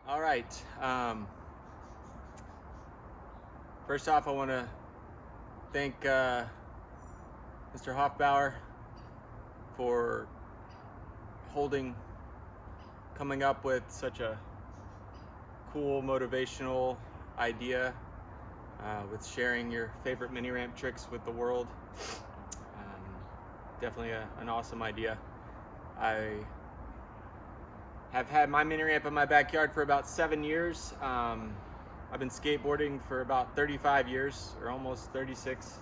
All right. First off, I want to thank Mr. Hoffbauer for coming up with such a cool, motivational idea with sharing your favorite mini ramp tricks with the world. Definitely an awesome idea. I have had my mini ramp in my backyard for about 7 years. I've been skateboarding for about 35 years, or almost 36,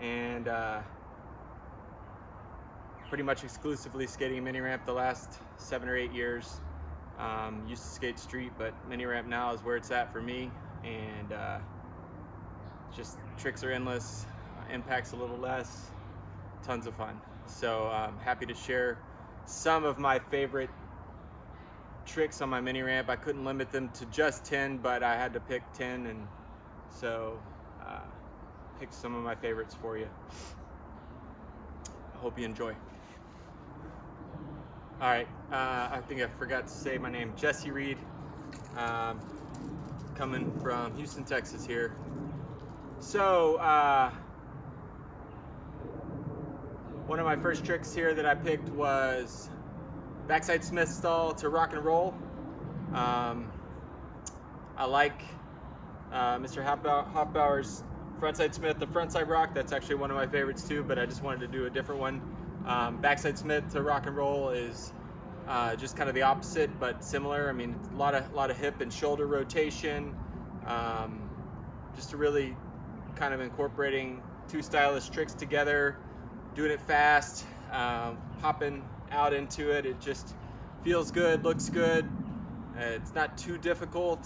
and pretty much exclusively skating mini ramp the last 7 or 8 years. Used to skate street, but mini ramp now is where it's at for me, and just tricks are endless, impacts a little less, tons of fun. So I'm happy to share some of my favorite tricks on my mini ramp. I couldn't limit them to just 10, but I had to pick 10, and so picked some of my favorites for you. I hope you enjoy. All right, I think I forgot to say my name, Jesse Reed, coming from Houston, Texas here. So one of my first tricks here that I picked was backside Smith stall to rock and roll. I like Mr. Hoffbauer's frontside Smith, the frontside rock. That's actually one of my favorites too, but I just wanted to do a different one. Backside Smith to rock and roll is just kind of the opposite, but similar. I mean, a lot of hip and shoulder rotation, just to really kind of incorporating two stylish tricks together, doing it fast, popping out into it. It just feels good, looks good. It's not too difficult,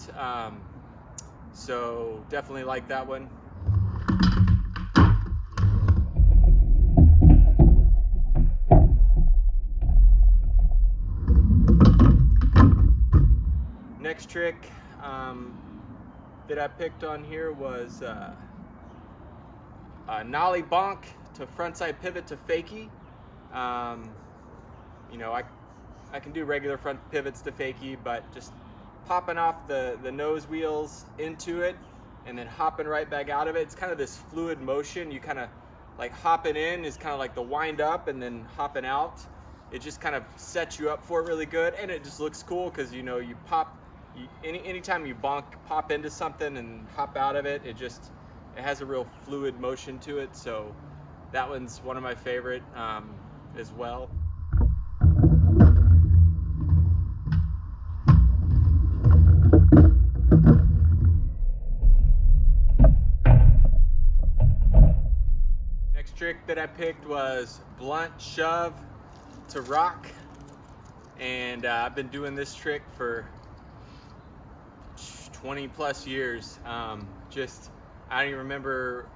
so definitely like that one. Next trick that I picked on here was a nollie bonk to frontside pivot to fakie. You know, I can do regular front pivots to fakie, but just popping off the nose wheels into it and then hopping right back out of it. It's kind of this fluid motion. You kind of like hopping in is kind of like the wind up, and then hopping out. It just kind of sets you up for it really good, and it just looks cool because you know you pop. Anytime you pop into something and hop out of it, it has a real fluid motion to it. So that one's one of my favorite as well. Next trick that I picked was blunt shove to rock, and I've been doing this trick for 20 plus years. I don't even remember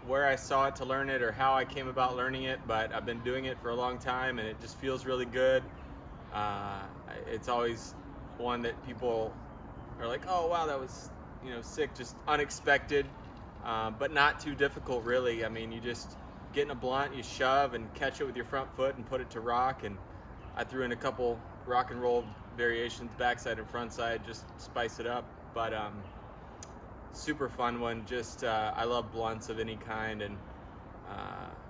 where I saw it to learn it or how I came about learning it, but I've been doing it for a long time, and it just feels really good. It's always one that people are like, oh wow, that was sick, just unexpected, but not too difficult really. I mean, you just get in a blunt, you shove and catch it with your front foot and put it to rock, and I threw in a couple rock and roll variations, backside and frontside, just spice it up. But super fun one. Just I love blunts of any kind, and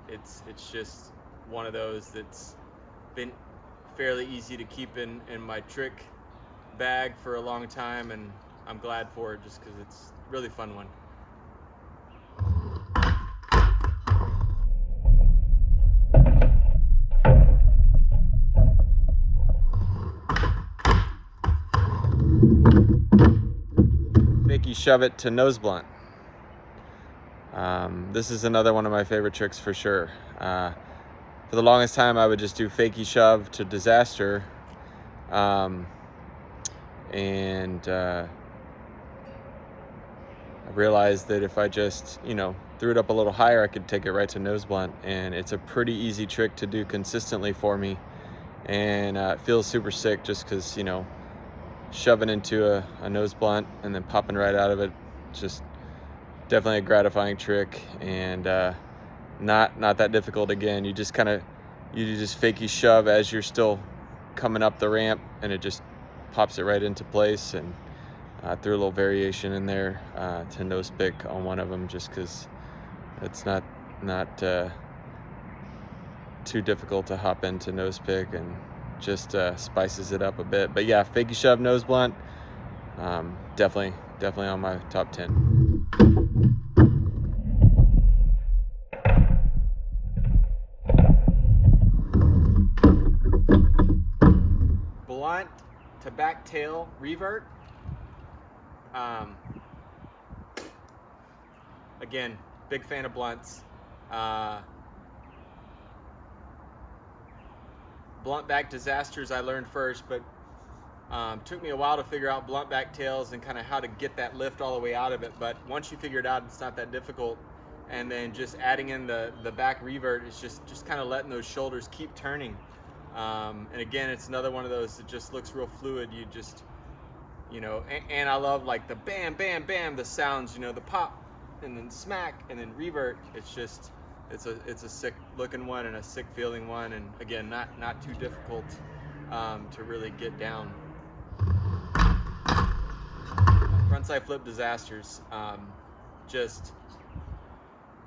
it's just one of those that's been fairly easy to keep in my trick bag for a long time, and I'm glad for it just because it's a really fun one. Fakie shove it to nose blunt. This is another one of my favorite tricks for sure. For the longest time, I would just do fakie shove to disaster, and I realized that if I just threw it up a little higher, I could take it right to nose blunt, and it's a pretty easy trick to do consistently for me, and it feels super sick just because shoving into a nose blunt and then popping right out of it, just definitely a gratifying trick, and not that difficult. Again, you just fakie shove as you're still coming up the ramp, and it just pops it right into place, and threw a little variation in there to nose pick on one of them, just because it's not too difficult to hop into nose pick, and just spices it up a bit. But yeah, fakie shove nose blunt, definitely on my top 10. Blunt to back tail revert. Again, big fan of blunts. Blunt back disasters I learned first, but took me a while to figure out blunt back tails and kind of how to get that lift all the way out of it. But once you figure it out, it's not that difficult. And then just adding in the back revert is just kind of letting those shoulders keep turning. And again, it's another one of those that just looks real fluid. You just, and I love like the bam, bam, bam, the sounds, the pop and then smack and then revert. It's just, it's a sick looking one and a sick feeling one. And again, not too difficult to really get down. Frontside flip disasters.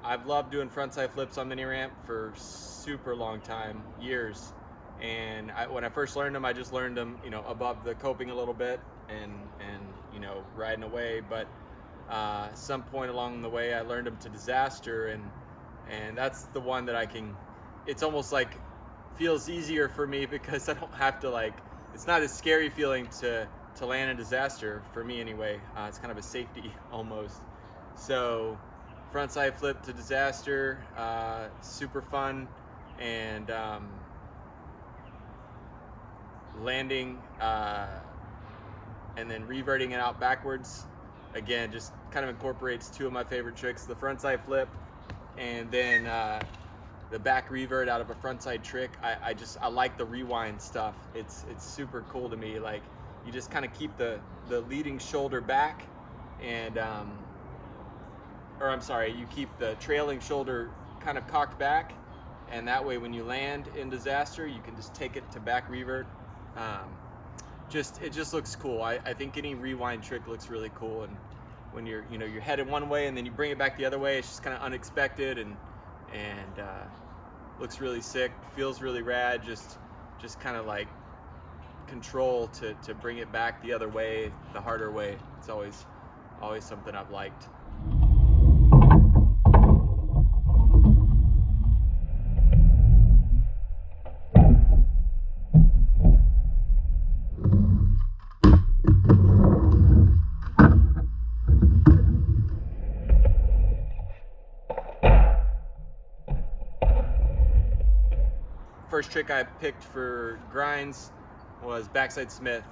I've loved doing frontside flips on mini ramp for super long time, years. And when I first learned them, I just learned them, above the coping a little bit and riding away. But some point along the way, I learned them to disaster, and that's the one that it's almost like feels easier for me because I don't have to it's not a scary feeling to land a disaster for me anyway. It's kind of a safety almost. So frontside flip to disaster, super fun, and landing and then reverting it out backwards. Again, just kind of incorporates two of my favorite tricks, the frontside flip and then the back revert out of a frontside trick. I like the rewind stuff. It's super cool to me. Like, you just kind of keep the leading shoulder back, and you keep the trailing shoulder kind of cocked back, and that way when you land in disaster, you can just take it to back revert. It just looks cool. I think any rewind trick looks really cool, and when you're headed one way and then you bring it back the other way, it's just kind of unexpected and looks really sick, feels really rad. Just kind of like control to bring it back the other way, the harder way. It's always something I've liked. First trick I picked for grinds was backside Smith.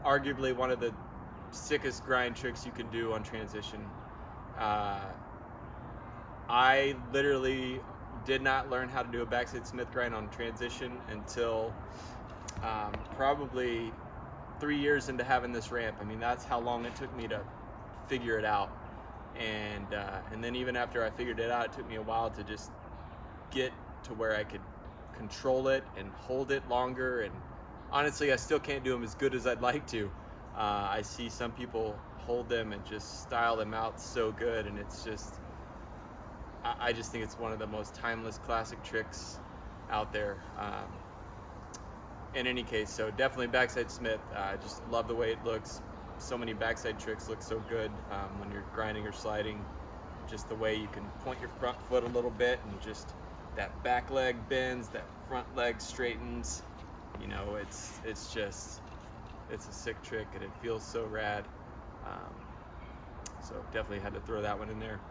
Arguably one of the sickest grind tricks you can do on transition. I literally did not learn how to do a backside Smith grind on transition until probably 3 years into having this ramp. I mean, that's how long it took me to figure it out. And then even after I figured it out, it took me a while to just get to where I could control it and hold it longer. And honestly, I still can't do them as good as I'd like to. I see some people hold them and just style them out so good, and it's just, I just think it's one of the most timeless classic tricks out there. In any case, so definitely backside Smith. I just love the way it looks. So many backside tricks look so good when you're grinding or sliding. Just the way you can point your front foot a little bit and just that back leg bends, that front leg straightens. It's a sick trick, and it feels so rad. So definitely had to throw that one in there.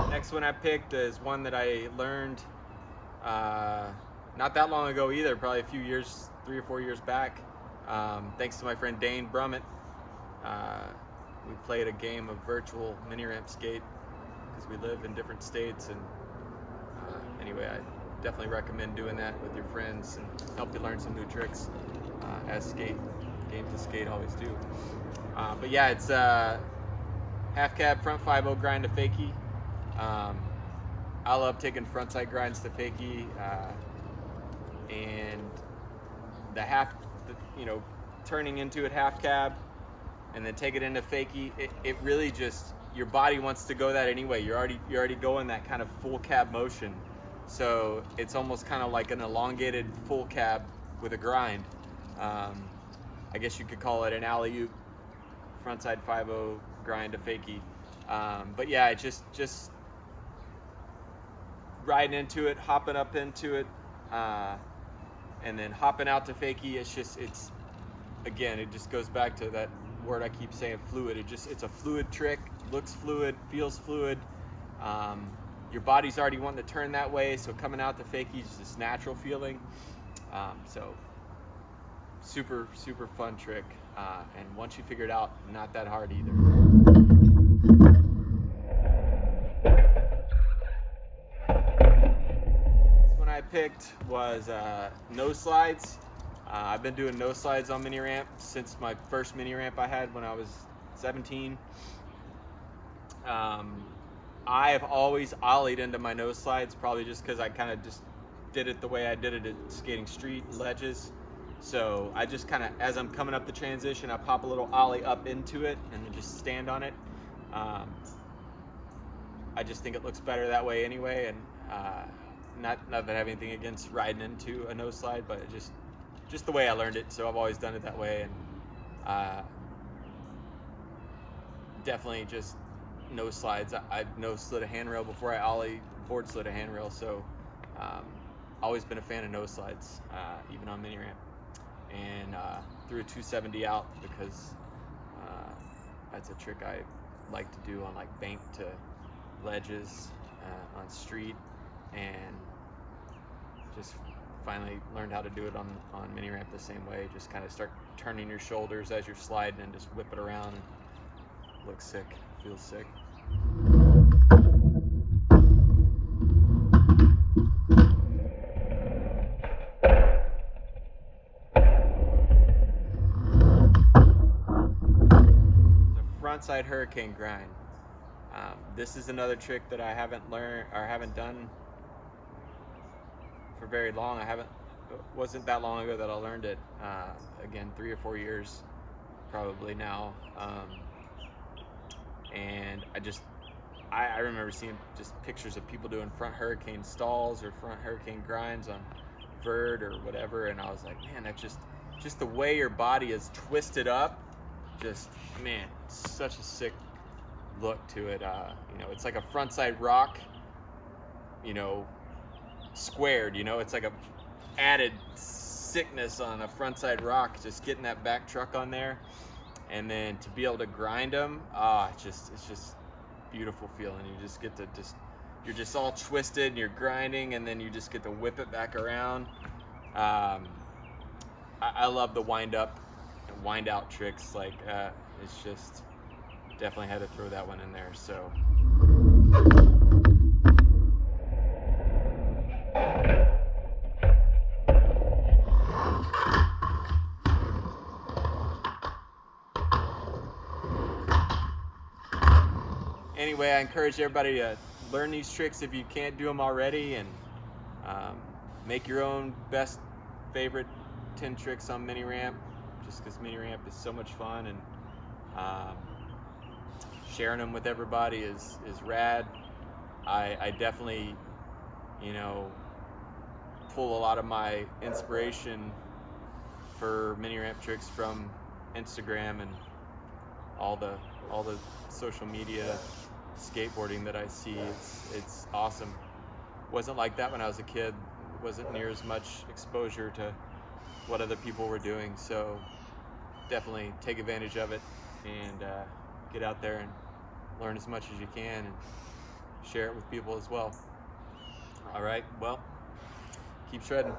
Next one I picked is one that I learned not that long ago either, probably a few years, 3 or 4 years back, thanks to my friend Dane Brummett. We played a game of virtual mini ramp skate because we live in different states, and anyway, I definitely recommend doing that with your friends and help you learn some new tricks. as games of skate always do. But yeah, it's half cab front 5-0 grind to fakie. I love taking frontside grinds to fakie, and turning into it half cab, and then take it into fakie. It really just, your body wants to go that anyway. You're already going that kind of full cab motion, so it's almost kind of like an elongated full cab with a grind. I guess you could call it an alley-oop frontside 5-0 grind to fakie. But yeah, it just riding into it, hopping up into it, and then hopping out to fakie. Again, it just goes back to that word I keep saying, fluid. It's a fluid trick, looks fluid, feels fluid. Your body's already wanting to turn that way, so coming out to fakie is this natural feeling. So super fun trick, and once you figure it out, not that hard either. This one I picked was nose slides. I've been doing nose slides on mini ramp since my first mini ramp I had when I was 17. I have always ollied into my nose slides, probably just because I kind of just did it the way I did it at skating street ledges. So I just kind of, as I'm coming up the transition, I pop a little ollie up into it and then just stand on it. I just think it looks better that way anyway, and not that I have anything against riding into a nose slide, but just the way I learned it, so I've always done it that way. And definitely just nose slides. I nose slid a handrail before I ollie board slid a handrail, so always been a fan of nose slides, even on mini ramp. And threw a 270 out because that's a trick I like to do on like bank to ledges on street, and just finally learned how to do it on mini ramp the same way. Just kind of start turning your shoulders as you're sliding and just whip it around, and looks sick, feels sick. Frontside hurricane grind. This is another trick that I haven't learned or haven't done for very long. Wasn't that long ago that I learned it. Again, 3 or 4 years probably now. And I remember seeing just pictures of people doing front hurricane stalls or front hurricane grinds on vert or whatever, and I was like, man, that's just the way your body is twisted up. Just, man, such a sick look to it. It's like a frontside rock, squared. It's like a added sickness on a frontside rock, just getting that back truck on there, and then to be able to grind them, it's just beautiful feeling. You just get to you're just all twisted and you're grinding, and then you just get to whip it back around. I love the wind up and wind out tricks. Like it's just definitely had to throw that one in there. So anyway, I encourage everybody to learn these tricks if you can't do them already, and make your own best favorite 10 tricks on mini ramp, just because mini ramp is so much fun, and sharing them with everybody is rad. I definitely, pull a lot of my inspiration for mini ramp tricks from Instagram and all the social media skateboarding that I see. It's awesome. Wasn't like that when I was a kid. Wasn't near as much exposure to what other people were doing. So definitely take advantage of it, and get out there and learn as much as you can and share it with people as well. All right, well, keep shredding.